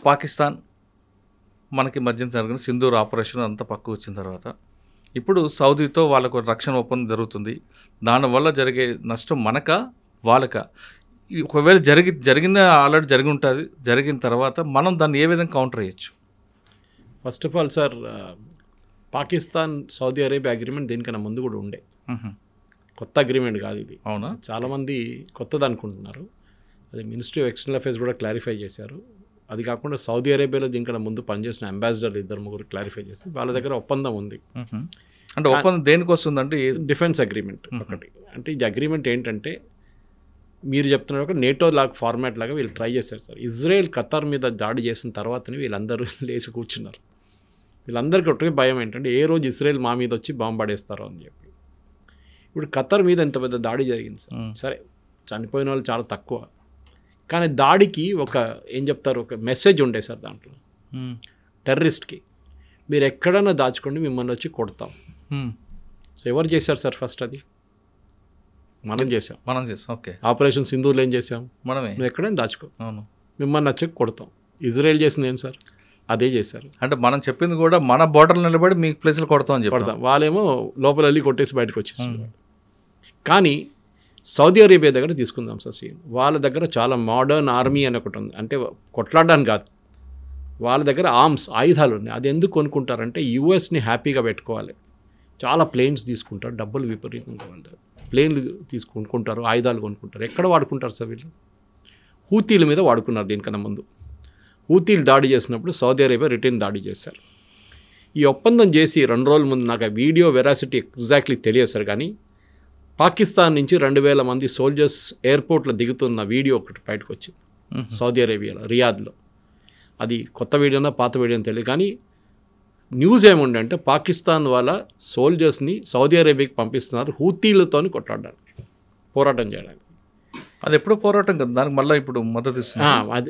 పాకిస్తాన్ మనకి మధ్య జరిగిన సింధూర్ ఆపరేషన్ అంతా పక్కకు వచ్చిన తర్వాత ఇప్పుడు సౌదీతో వాళ్ళకు రక్షణ ఒప్పందం జరుగుతుంది. దానివల్ల జరిగే నష్టం మనక వాళ్ళక, ఒకవేళ జరిగింది ఆల్రెడీ జరిగి ఉంటుంది, జరిగిన తర్వాత మనం దాన్ని ఏ విధంగా కౌంటర్ చేయొచ్చు? First of all sir, Pakistan Saudi Arabia agreement దీనికన్నా ముందు కూడా ఉండే, కొత్త అగ్రిమెంట్ కాదు ఇది. అవునా? చాలామంది కొత్తది అనుకుంటున్నారు. అది మినిస్ట్రీ ఆఫ్ ఎక్స్టర్నల్ అఫైర్స్ కూడా క్లారిఫై చేశారు. అది కాకుండా సౌదీ అరేబియాలో దీనికన్నా ముందు పనిచేసిన అంబాసిడర్లు 2-3 క్లారిఫై చేస్తారు. వాళ్ళ దగ్గర ఒప్పందం ఉంది. అంటే ఒప్పందం దేనికి వస్తుందంటే డిఫెన్స్ అగ్రిమెంట్ ఒకటి. అంటే ఈ అగ్రిమెంట్ ఏంటంటే మీరు చెప్తున్నారు ఒక నేటో లాగా ఫార్మాట్ లాగా వీళ్ళు ట్రై చేశారు సార్. ఇజ్రాయెల్ ఖతార్ మీద దాడి చేసిన తర్వాతనే వీళ్ళందరూ లేచి కూర్చున్నారు. వీళ్ళందరికీ ఒకటే భయం ఏంటంటే ఏ రోజు ఇజ్రాయెల్ మా మీద వచ్చి బాంబు పడేస్తారో అని చెప్పి. ఇప్పుడు ఖతార్ మీద ఎంత పెద్ద దాడి జరిగింది సార్. సరే, చనిపోయిన వాళ్ళు చాలా తక్కువ, కానీ దాడికి ఏం చెప్తారు, ఒక మెసేజ్ ఉండే సార్ దాంట్లో. టెర్రరిస్ట్కి మీరు ఎక్కడైనా దాచుకోండి, మిమ్మల్ని వచ్చి కొడతాం. సో ఎవరు చేశారు సార్ ఫస్ట్? అది మనం చేసాం. ఓకే. ఆపరేషన్ సింధూర్లో ఏం చేసాం? మనమే. నువ్వు ఎక్కడైనా దాచుకో, అవును, మిమ్మల్ని వచ్చి కొడతాం. ఇజ్రాయెల్ చేసింది ఏం సార్? అదే చేశారు. అంటే మనం చెప్పింది కూడా మన బోర్డర్లో నిలబడి మీ ప్లేస్లో కొడతాం అని కొడతాం. వాళ్ళేమో లోపల వెళ్ళి కొట్టేసి బయటకు వచ్చేసారు. కానీ సౌదీ అరేబియా దగ్గర తీసుకుందాం సార్ సీన్. వాళ్ళ దగ్గర చాలా మోడర్న్ ఆర్మీ అని ఒకటి ఉంది. అంటే కొట్లాడడానికి కాదు, వాళ్ళ దగ్గర ఆయుధాలు ఉన్నాయి. అది ఎందుకు కొనుక్కుంటారంటే యూఎస్ని హ్యాపీగా పెట్టుకోవాలి. చాలా ప్లేన్స్ తీసుకుంటారు, డబ్బులు విపరీతంగా ఉంటారు, ప్లేన్లు కొనుక్కుంటారు, ఆయుధాలు కొనుక్కుంటారు. ఎక్కడ వాడుకుంటారు సార్ వీళ్ళు? హూతీల మీద వాడుకున్నారు. దీనికన్నా ముందు హూతీలు దాడి చేసినప్పుడు సౌదీ అరేబియా రిటర్న్ దాడి చేశారు. ఈ ఒప్పందం చేసి 2 రోజుల ముందు, నాకు ఆ వీడియో వెరాసిటీ ఎగ్జాక్ట్లీ తెలియదు సార్, కానీ పాకిస్తాన్ నుంచి 2000 మంది సోల్జర్స్ ఎయిర్పోర్ట్లో దిగుతున్న వీడియో ఒకటి బయటకు వచ్చింది సౌదీ అరేబియాలో, రియాద్లో. అది కొత్త వీడియోనా పాత వీడియో తెలియదు, కానీ న్యూస్ ఏముండే అంటే పాకిస్తాన్ వాళ్ళ సోల్జర్స్ని సౌదీ అరేబియాకి పంపిస్తున్నారు హూతీలతో కొట్లాడడానికి, పోరాటం చేయడానికి. అది ఎప్పుడో పోరాటం కదా, దానికి మళ్ళీ ఇప్పుడు మద్దతు ఇస్తుంది. అది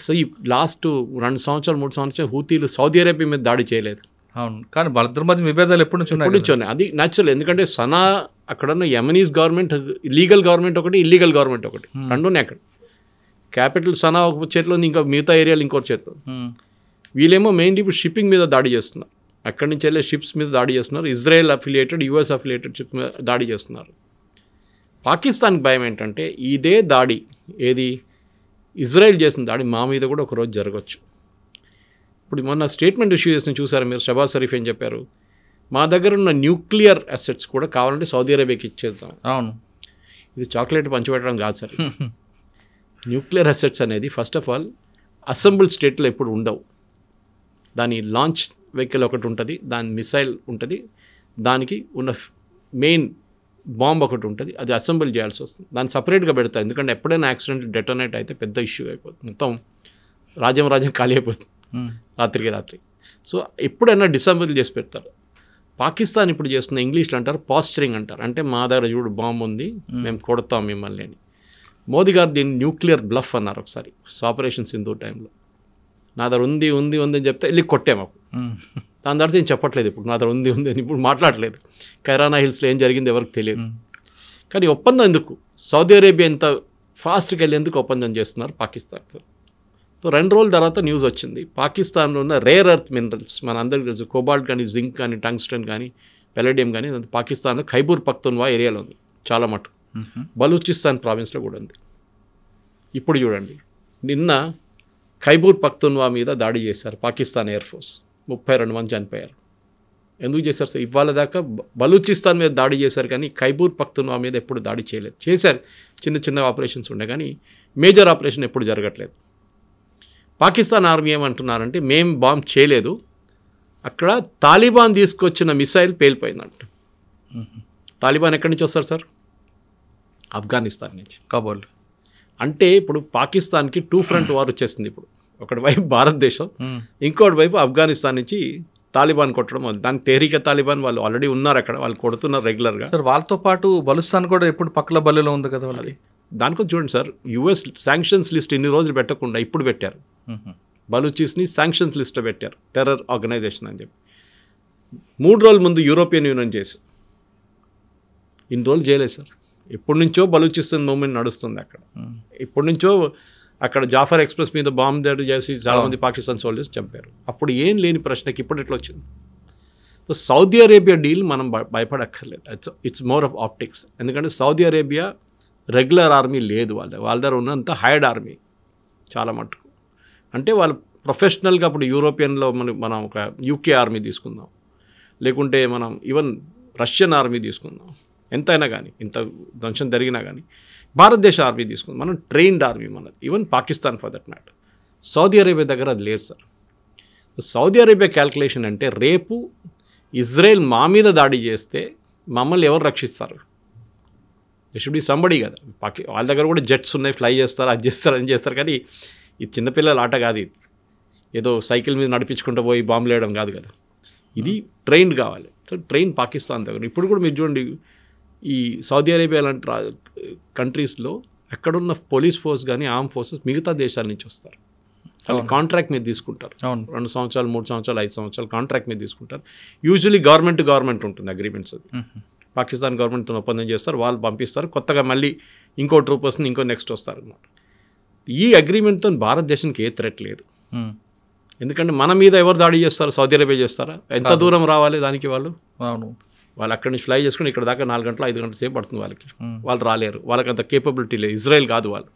సో ఈ లాస్ట్ 2 సంవత్సరాలు 3 సంవత్సరాలు హూతీలు సౌదీ అరేబియా మీద దాడి చేయలేదు. అవును, కానీ వాళ్ళిద్దరి మధ్య విభేదాలు ఎప్పటి నుంచి ఉన్నాయి? అది న్యాచురల్. ఎందుకంటే సనా అక్కడున్న యమనీస్ గవర్నమెంట్, లీగల్ గవర్నమెంట్ ఒకటి, ఇల్లీగల్ గవర్నమెంట్ ఒకటి, రెండునే అక్కడ. క్యాపిటల్ సనా ఒక చేతిలో ఉంది, ఇంకా మిగతా ఏరియాలు ఇంకో చేతిలో. వీళ్ళేమో మెయిన్లీ ఇప్పుడు షిప్పింగ్ మీద దాడి చేస్తున్నారు. అక్కడి నుంచి వెళ్ళే షిప్స్ మీద దాడి చేస్తున్నారు. Israel affiliated, US affiliated ship మీద దాడి చేస్తున్నారు. పాకిస్తాన్కి భయం ఏంటంటే ఇదే దాడి, ఏది ఇజ్రాయెల్ చేసిన దాడి మా మీద కూడా ఒకరోజు జరగవచ్చు. ఇప్పుడు మొన్న స్టేట్మెంట్ ఇష్యూ చేసిన చూసారు మీరు, షబాజ్ షరీఫ్ ఏం చెప్పారు? మా దగ్గర ఉన్న న్యూక్లియర్ అసెట్స్ కూడా కావాలంటే సౌదీ అరేబియాకి ఇచ్చేద్దాం. అవును, ఇది చాక్లెట్ పంచిపెట్టడం కాదు సార్. న్యూక్లియర్ అసెట్స్ అనేది ఫస్ట్ ఆఫ్ ఆల్ అసెంబుల్ స్టేట్లో ఎప్పుడు ఉండవు. దాని లాంచ్ వెహికల్ ఒకటి ఉంటుంది, దాని మిసైల్ ఉంటుంది, దానికి ఉన్న మెయిన్ బాంబ్ ఒకటి ఉంటుంది, అది అసెంబుల్ చేయాల్సి వస్తుంది. దాన్ని సపరేట్గా పెడతారు, ఎందుకంటే ఎప్పుడైనా యాక్సిడెంట్ డెటోనేట్ అయితే పెద్ద ఇష్యూ అయిపోతుంది, మొత్తం రాజ్యం ఖాళీ అయిపోతుంది రాత్రికి రాత్రి. సో ఎప్పుడైనా డిసెంబుల్ చేసి పెడతారు. పాకిస్తాన్ ఇప్పుడు చేస్తున్న ఇంగ్లీష్లో అంటారు పాస్చరింగ్ అంటారు. అంటే మా దగ్గర చూడు బాంబు ఉంది, మేము కొడతాం మిమ్మల్ని అని. మోదీ గారు దీన్ని న్యూక్లియర్ బ్లఫ్ అన్నారు ఒకసారి ఆపరేషన్ సింధూర్ టైంలో. నా దగ్గర ఉంది అని చెప్తే వెళ్ళి కొట్టాము. దాని తర్వాత ఏం చెప్పట్లేదు, ఇప్పుడు నా దగ్గర ఉంది అని ఇప్పుడు మాట్లాడలేదు. కైరానా హిల్స్లో ఏం జరిగింది ఎవరికి తెలియదు. కానీ ఒప్పందం ఎందుకు? సౌదీ అరేబియా ఎంత ఫాస్ట్గా వెళ్ళేందుకు ఒప్పందం చేస్తున్నారు పాకిస్తాన్తో. సో 2 రోజుల తర్వాత న్యూస్ వచ్చింది, పాకిస్తాన్లో ఉన్న రేర్ ఎర్త్ మినరల్స్, మన అందరికీ తెలుసు, కోబాల్ట్ కానీ, జింక్ కానీ, టంగ్స్టన్ కానీ, పెలడియం కానీ, పాకిస్తాన్లో ఖైబూర్ పఖ్తూన్వా ఏరియాలో ఉంది చాలా మటుకు. బలూచిస్తాన్ ప్రావిన్స్లో కూడా ఉంది. ఇప్పుడు చూడండి, నిన్న ఖైబూర్ పఖ్తూన్వా మీద దాడి చేశారు పాకిస్తాన్ ఎయిర్ ఫోర్స్, 32 మంది చనిపోయారు. ఎందుకు చేశారు సార్? ఇవాళ దాకా బలూచిస్తాన్ మీద దాడి చేశారు, కానీ ఖైబూర్ పఖ్తూన్వా మీద ఎప్పుడు దాడి చేయలేదు. చేశారు, చిన్న ఆపరేషన్స్ ఉండే, కానీ మేజర్ ఆపరేషన్ ఎప్పుడు జరగట్లేదు. పాకిస్తాన్ ఆర్మీ ఏమంటున్నారంటే మేము బాంబ్ చేయలేదు, అక్కడ తాలిబాన్ తీసుకొచ్చిన మిసైల్ పేలిపోయిందంట. తాలిబాన్ ఎక్కడి నుంచి వస్తారు సార్? ఆఫ్ఘనిస్తాన్ నుంచి, కాబూల్. అంటే ఇప్పుడు పాకిస్తాన్కి 2 ఫ్రంట్ వార్ వచ్చేసింది. ఇప్పుడు ఒకటి వైపు భారతదేశం, ఇంకోటి వైపు ఆఫ్ఘనిస్తాన్ నుంచి తాలిబాన్ కొట్టడం. దానికి తెహ్రీకే తాలిబాన్ వాళ్ళు ఆల్రెడీ ఉన్నారు అక్కడ, వాళ్ళు కొడుతున్నారు రెగ్యులర్గా. సార్ వాళ్ళతో పాటు బలుస్తాన్ కూడా ఎప్పుడు పక్కల బల్లిలో ఉంది కదా వాళ్ళది. దానికోసం చూడండి సార్, యుఎస్ శాంక్షన్స్ లిస్ట్ ఇన్ని రోజులు పెట్టకుండా ఇప్పుడు పెట్టారు. బలూచిస్ని శాంక్షన్స్ లిస్ట్లో పెట్టారు, టెర్రర్ ఆర్గనైజేషన్ అని చెప్పి. 3 రోజుల ముందు యూరోపియన్ యూనియన్ చేసి, ఇన్ని రోజులు చేయలేదు సార్. ఎప్పటి నుంచో బలూచిస్తాన్ మూవ్మెంట్ నడుస్తుంది అక్కడ. ఎప్పటి నుంచో అక్కడ జాఫర్ ఎక్స్ప్రెస్ మీద బాంబు దాడి చేసి చాలామంది పాకిస్తాన్ సోల్జర్స్ చంపారు. అప్పుడు ఏం లేని ప్రశ్నకి ఇప్పుడు ఎట్లా వచ్చింది? సో సౌదీ అరేబియా డీల్ మనం భయపడక్కర్లేదు. It's more of optics. ఎందుకంటే సౌదీ అరేబియా రెగ్యులర్ ఆర్మీ లేదు, వాళ్ళ దగ్గర ఉన్నంత హైర్డ్ ఆర్మీ చాలా మటుకు. అంటే వాళ్ళు ప్రొఫెషనల్గా అప్పుడు యూరోపియన్లో మనం ఒక యూకే ఆర్మీ తీసుకుందాం, లేకుంటే మనం ఈవెన్ రష్యన్ ఆర్మీ తీసుకుందాం, ఎంతైనా కానీ ఇంత ధ్వంసం జరిగినా కానీ భారతదేశ ఆర్మీ తీసుకుందాం, మనం ట్రైన్డ్ ఆర్మీ మనది. Even Pakistan for that matter. Saudi Arabia దగ్గర అది లేదు సార్. సౌదీ అరేబియా క్యాల్కులేషన్ అంటే రేపు ఇజ్రాయెల్ మా మీద దాడి చేస్తే మమ్మల్ని ఎవరు రక్షిస్తారు? దే షుడ్ బి సంబడి కదా. వాళ్ళ దగ్గర కూడా జెట్స్ ఉన్నాయి, ఫ్లై చేస్తారు, అది చేస్తారు, అని చేస్తారు. కానీ ఇది చిన్నపిల్లల ఆట కాదు, ఇది ఏదో సైకిల్ మీద నడిపించుకుంటూ పోయి బాంబులు వేయడం కాదు కదా. ఇది ట్రైన్డ్ కావాలి. సో ట్రైన్ పాకిస్తాన్ దగ్గర. ఇప్పుడు కూడా మీరు చూడండి, ఈ సౌదీ అరేబియా లాంటి కంట్రీస్లో ఎక్కడున్న పోలీస్ ఫోర్స్ కానీ ఆర్మ్ ఫోర్సెస్ మిగతా దేశాల నుంచి వస్తారు. వాళ్ళు కాంట్రాక్ట్ మీద తీసుకుంటారు. 2 సంవత్సరాలు, 3 సంవత్సరాలు, 5 సంవత్సరాలు కాంట్రాక్ట్ మీద తీసుకుంటారు. యూజువలీ గవర్నమెంట్ ఉంటుంది అగ్రిమెంట్స్. అది పాకిస్తాన్ గవర్నమెంట్తో ఒప్పందం చేస్తారు, వాళ్ళు పంపిస్తారు. కొత్తగా మళ్ళీ ఇంకో ట్రూపర్స్ని ఇంకో నెక్స్ట్ వస్తారు అన్నమాట. ఈ అగ్రిమెంట్తో భారతదేశానికి ఏ థ్రెట్ లేదు. ఎందుకంటే మన మీద ఎవరు దాడి చేస్తారు? సౌదీ అరేబియా చేస్తారా? ఎంత దూరం రావాలి దానికి? వాళ్ళు అక్కడి నుంచి ఫ్లై చేసుకుని ఇక్కడ దాకా 4 గంటలు 5 గంటల సేపు పడుతుంది వాళ్ళకి. వాళ్ళు రాలేరు, వాళ్ళకి అంత కేపబిలిటీ లేదు. ఇజ్రాయెల్ కాదు వాళ్ళు.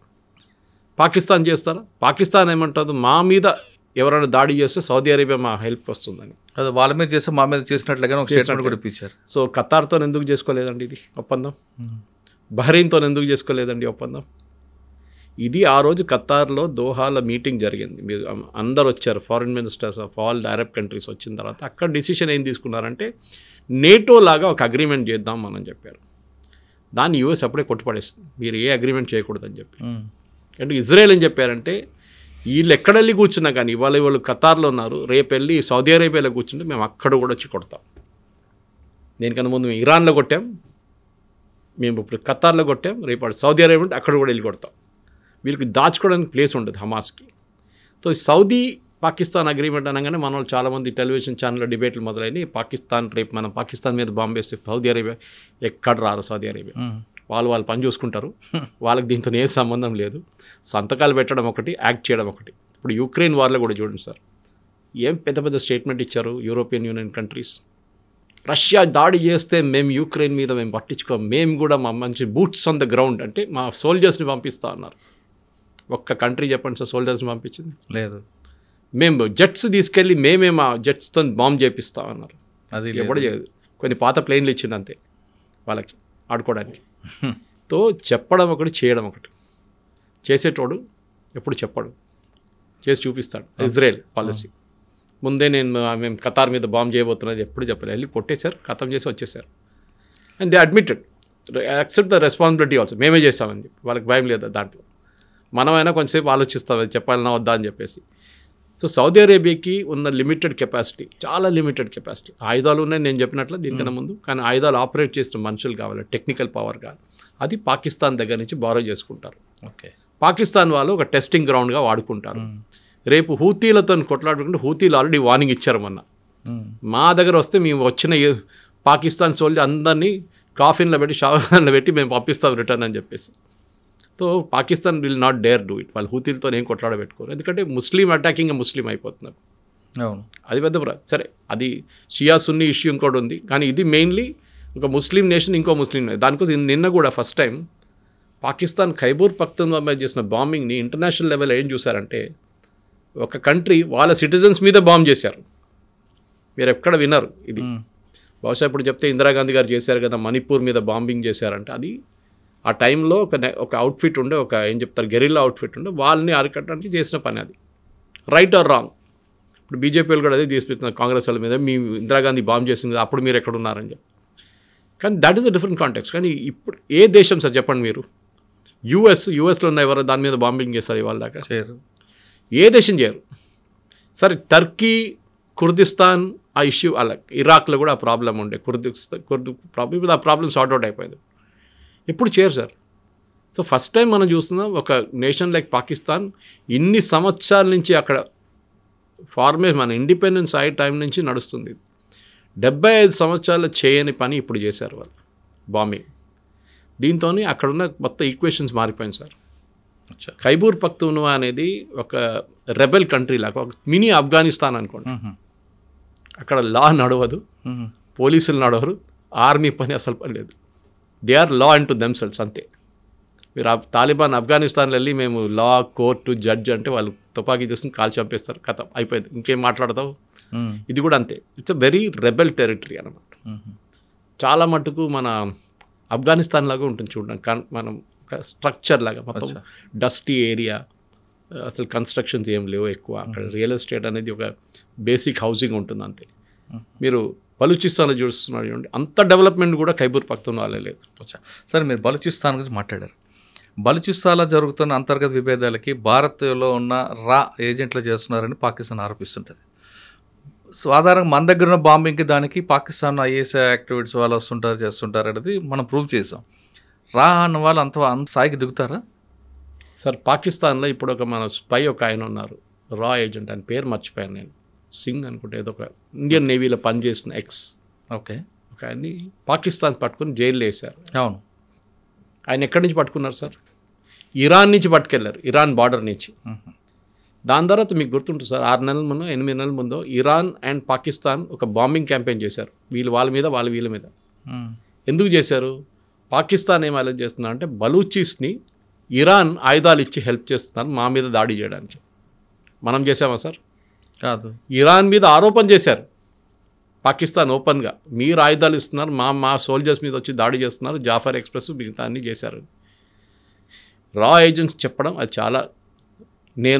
పాకిస్తాన్ చేస్తారా? పాకిస్తాన్ ఏమంటుంది, మా మీద ఎవరైనా దాడి చేస్తే సౌదీ అరేబియా మా హెల్ప్కి వస్తుందని. అదే వాళ్ళ మీద చేస్తే మా మీద చేసినట్లుగానే ఒక స్టేట్మెంట్ కూడా ఇప్పించారు. సో ఖతార్తో ఎందుకు చేసుకోలేదండి ఇది ఒప్పందం? బహ్రెయిన్తో ఎందుకు చేసుకోలేదండి ఒప్పందం? ఇది ఆ రోజు ఖతార్లో దోహాలో మీటింగ్ జరిగింది. మీరు అందరు వచ్చారు, foreign ministers of all Arab countries వచ్చిన తర్వాత అక్కడ డిసిషన్ ఏం తీసుకున్నారంటే నేటో లాగా ఒక అగ్రిమెంట్ చేద్దాం మనం చెప్పారు. దాన్ని యూఎస్ అప్పుడే కొట్టుపడేస్తుంది, మీరు ఏ అగ్రిమెంట్ చేయకూడదని చెప్పి. అంటే ఇజ్రాయెల్ ఏం చెప్పారంటే వీళ్ళు ఎక్కడెళ్ళి కూర్చున్నా కానీ వాళ్ళు ఖతార్లో ఉన్నారు, రేపు వెళ్ళి సౌదీ అరేబియాలో కూర్చుంటే మేము అక్కడ కూడా వచ్చి కొడతాం. దేనికన్నా ముందు మేము ఇరాన్లో కొట్టాం, మేము ఇప్పుడు ఖతార్లో కొట్టాం, రేపు సౌదీ అరేబియా ఉంటే అక్కడ కూడా వెళ్ళి కొడతాం. వీళ్ళకి దాచుకోవడానికి ప్లేస్ ఉండదు హమాస్కి. సో సౌదీ పాకిస్తాన్ అగ్రిమెంట్ అనగానే మన వాళ్ళు చాలామంది టెలివిజన్ ఛానల్లో డిబేట్లు మొదలైనవి. పాకిస్తాన్ రేపు మనం పాకిస్తాన్ మీద బాంబు వేస్తే సౌదీ అరేబియా ఎక్కడ రారు. సౌదీ అరేబియా వాళ్ళు పని చూసుకుంటారు, వాళ్ళకి దీంతో ఏ సంబంధం లేదు. సంతకాలు పెట్టడం ఒకటి, యాక్ట్ చేయడం ఒకటి. ఇప్పుడు యుక్రెయిన్ వార్లో కూడా చూడండి సార్, ఏం పెద్ద పెద్ద స్టేట్మెంట్ ఇచ్చారు యూరోపియన్ యూనియన్ కంట్రీస్. రష్యా దాడి చేస్తే మేము యుక్రెయిన్ మీద మేము పట్టించుకోం, మేము కూడా మా మంచి బూట్స్ ఆన్ ద గ్రౌండ్ అంటే మా సోల్జర్స్ని పంపిస్తా అన్నారు. ఒక్క కంట్రీ చెప్పండి సార్ సోల్జర్స్ని పంపించింది? లేదు. మేము జెట్స్ తీసుకెళ్ళి మేమే మా జెట్స్తో బాంబ్ చేపిస్తాం అన్నారు. అది ఎప్పుడు చేయదు. కొన్ని పాత ప్లేన్లు ఇచ్చింది అంతే వాళ్ళకి ఆడుకోవడానికి. తో చెప్పడం ఒకటి, చేయడం ఒకటి. చేసేటోడు ఎప్పుడు చెప్పడు, చేసి చూపిస్తాడు. ఇజ్రాయెల్ పాలసీ ముందే మేము ఖతార్ మీద బాంబ్ చేయబోతున్నది ఎప్పుడు చెప్పలేదు. వెళ్ళి కొట్టేశారు, ఖతం చేసి వచ్చేసారు. And they admitted, accept the responsibility also. మేమే చేస్తామని చెప్పి వాళ్ళకి భయం లేదు దాంట్లో. మనమైనా కొంచెంసేపు ఆలోచిస్తాం చెప్పాలన్నా వద్దా అని చెప్పేసి. సో సౌదీ అరేబియాకి ఉన్న లిమిటెడ్ కెపాసిటీ, చాలా లిమిటెడ్ కెపాసిటీ. ఆయుధాలు ఉన్నాయి నేను చెప్పినట్లు దీనికన్నా ముందు, కానీ ఆయుధాలు ఆపరేట్ చేసిన మనుషులు కావాలి, టెక్నికల్ పవర్ కావాలి. అది పాకిస్తాన్ దగ్గర నుంచి బారో చేసుకుంటారు. ఓకే, పాకిస్తాన్ వాళ్ళు ఒక టెస్టింగ్ గ్రౌండ్గా వాడుకుంటారు. రేపు హూతీలతో కొట్లాడుకుంటే హూతీలు ఆల్రెడీ వార్నింగ్ ఇచ్చారు మొన్న, మా దగ్గర వస్తే మేము వచ్చిన పాకిస్తాన్ సోల్జర్ అందరినీ కాఫిన్లో పెట్టి షావర్లో పెట్టి మేము పంపిస్తాం రిటర్న్ అని చెప్పేసి. So Pakistan will not dare do it. వాళ్ళు హూతీలతో ఏం కొట్లాడబెట్టుకోరు, ఎందుకంటే ముస్లిం అటాకింగ్ ముస్లిం అయిపోతున్నారు. అవును, అది పెద్ద సరే, అది షియా సున్నీ ఇష్యూ ఇంకోటి ఉంది, కానీ ఇది మెయిన్లీ ఒక ముస్లిం నేషన్ ఇంకో ముస్లిం. దానికోసం నిన్న కూడా ఫస్ట్ టైం పాకిస్తాన్ ఖైబూర్ పఖ్తూన్ఖ్వా మీద చేసిన బాంబింగ్ని ఇంటర్నేషనల్ లెవెల్ ఏం చూసారంటే ఒక కంట్రీ వాళ్ళ సిటిజన్స్ మీద బాంబ్ చేశారు. మీరు ఎక్కడ విన్నారు ఇది? బహుశా ఇప్పుడు చెప్తే ఇందిరాగాంధీ గారు చేశారు కదా, మణిపూర్ మీద బాంబింగ్ చేశారంటే అది ఆ టైంలో ఒక అవుట్ఫిట్ ఉండే, ఒక ఏం చెప్తారు గెరిల్లా అవుట్ఫిట్ ఉండే, వాళ్ళని అరికట్టడానికి చేసిన పని. అది రైట్ ఆర్ రాంగ్? ఇప్పుడు బీజేపీ వాళ్ళు కూడా అదే తీసుకుంటున్నారు కాంగ్రెస్ వాళ్ళ మీద, మీ ఇందిరాగాంధీ బాంబ్ చేసింది అప్పుడు మీరు ఎక్కడ ఉన్నారని చెప్పి. కానీ that is a different context. కానీ ఇప్పుడు ఏ దేశం సార్ చెప్పండి మీరు? యూఎస్లో ఉన్న ఎవరు దాని మీద బాంబింగ్ చేస్తారు ఇవాళ దాకా? చేయరు. ఏ దేశం చేయరు. సరే టర్కీ, కుర్దిస్తాన్ ఆ ఇష్యూ అలా, ఇరాక్లో కూడా ఆ ప్రాబ్లం ఉండే, కుర్దు ప్రాబ్లం. ఇప్పుడు ఆ ప్రాబ్లం సార్ట్అవుట్ అయిపోయింది. ఎప్పుడు చేయరు సార్. సో ఫస్ట్ టైం మనం చూస్తున్నాం ఒక నేషన్ లైక్ పాకిస్తాన్ ఇన్ని సంవత్సరాల నుంచి అక్కడ ఫార్మేషన్, మన ఇండిపెండెన్స్ అయ్యే టైం నుంచి నడుస్తుంది. 75 సంవత్సరాలు చేయని పని ఇప్పుడు చేశారు వాళ్ళు, బాంబింగ్. దీంతో అక్కడున్న మొత్తం ఈక్వేషన్స్ మారిపోయింది సార్. ఖైబూర్ పఖ్తూన్వా అనేది ఒక రెబెల్ కంట్రీ లాగా, ఒక మినీ ఆఫ్ఘనిస్తాన్ అనుకోండి. అక్కడ లా నడవదు, పోలీసులు నడవరు, ఆర్మీ పని అసలు పని లేదు. They are law unto themselves అంతే. మీరు తాలిబాన్ ఆఫ్ఘనిస్తాన్లో వెళ్ళి మేము లా, కోర్టు, జడ్జ్ అంటే వాళ్ళు తుపాకీ తీసుకుని కాల్ చంపేస్తారు, కథం అయిపోయింది, ఇంకేం మాట్లాడతావు. ఇది కూడా అంతే. It's a very rebel territory అనమాట. చాలా మటుకు మన ఆఫ్ఘనిస్తాన్ లాగా ఉంటుంది చూడడానికి, మనం ఒక స్ట్రక్చర్ లాగా మొత్తం డస్టీ ఏరియా, అసలు కన్స్ట్రక్షన్స్ ఏం లేవు ఎక్కువ. అక్కడ రియల్ ఎస్టేట్ అనేది ఒక బేసిక్ హౌసింగ్ ఉంటుంది అంతే. మీరు బలూచిస్తాన్లో చూస్తున్నారు చూడండి, అంత డెవలప్మెంట్ కూడా ఖైబూర్ పఖ్తూన్వాలో లేదు. సరే, మీరు బలూచిస్తాన్ గురించి మాట్లాడారు. బలూచిస్తాన్లో జరుగుతున్న అంతర్గత విభేదాలకి భారత్లో ఉన్న రా ఏజెంట్లు చేస్తున్నారని పాకిస్తాన్ ఆరోపిస్తుంటుంది. సాధారణంగా మన దగ్గర ఉన్న బాంబింగ్కి దానికి పాకిస్తాన్ ఐఎస్ఐ యాక్టివిటీస్ వాళ్ళు వస్తుంటారు, చేస్తుంటారు అనేది మనం ప్రూవ్ చేసాం. రా అన్న వాళ్ళు అంత స్థాయికి దిగుతారా సార్? పాకిస్తాన్లో ఇప్పుడు ఒక మన స్పై ఒక ఆయన ఉన్నారు, రా ఏజెంట్, ఆయన పేరు మర్చిపోయాను నేను, సింగ్ అనుకుంటే, ఏదో ఒక ఇండియన్ నేవీలో పనిచేసిన ఓకే ఒక ఆయన్ని పాకిస్తాన్ పట్టుకుని జైల్లో వేశారు. అవును. ఆయన ఎక్కడి నుంచి పట్టుకున్నారు సార్? ఇరాన్ నుంచి పట్టుకెళ్ళారు, ఇరాన్ బార్డర్ నుంచి. దాని తర్వాత మీకు గుర్తుంటుంది సార్, 6 నెలల ముందు 8 నెలల ముందు ఇరాన్ అండ్ పాకిస్తాన్ ఒక బాంబింగ్ క్యాంపెయిన్ చేశారు, వాళ్ళ మీద వీళ్ళ మీద. ఎందుకు చేశారు? పాకిస్తాన్ ఏం అలర్ట్ చేస్తున్నారు అంటే బలూచీస్ని ఇరాన్ ఆయుధాలు ఇచ్చి హెల్ప్ చేస్తున్నారు మా మీద దాడి చేయడానికి. మనం చేసామా సార్? కాదు. ఇరాన్ మీద ఆరోపణ చేశారు పాకిస్తాన్ ఓపెన్గా, మీరు ఆయుధాలు ఇస్తున్నారు, మా సోల్జర్స్ మీద వచ్చి దాడి చేస్తున్నారు, జాఫర్ ఎక్స్ప్రెస్ మిగతా అన్నీ చేశారు. రా ఏజెంట్స్ చెప్పడం అది చాలా,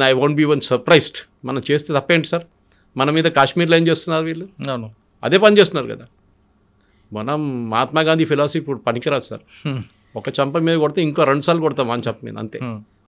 I won't be one surprised. మనం చేస్తే తప్పేంటి సార్? మన మీద కాశ్మీర్లో ఏం చేస్తున్నారు వీళ్ళు? అవును, అదే పని చేస్తున్నారు కదా. మనం మహాత్మా గాంధీ ఫిలాసఫీ ఇప్పుడు పనికిరాదు సార్. ఒక చంప మీద కొడితే ఇంకో 2 సార్లు కొడతాం మన చంప మీద, అంతే.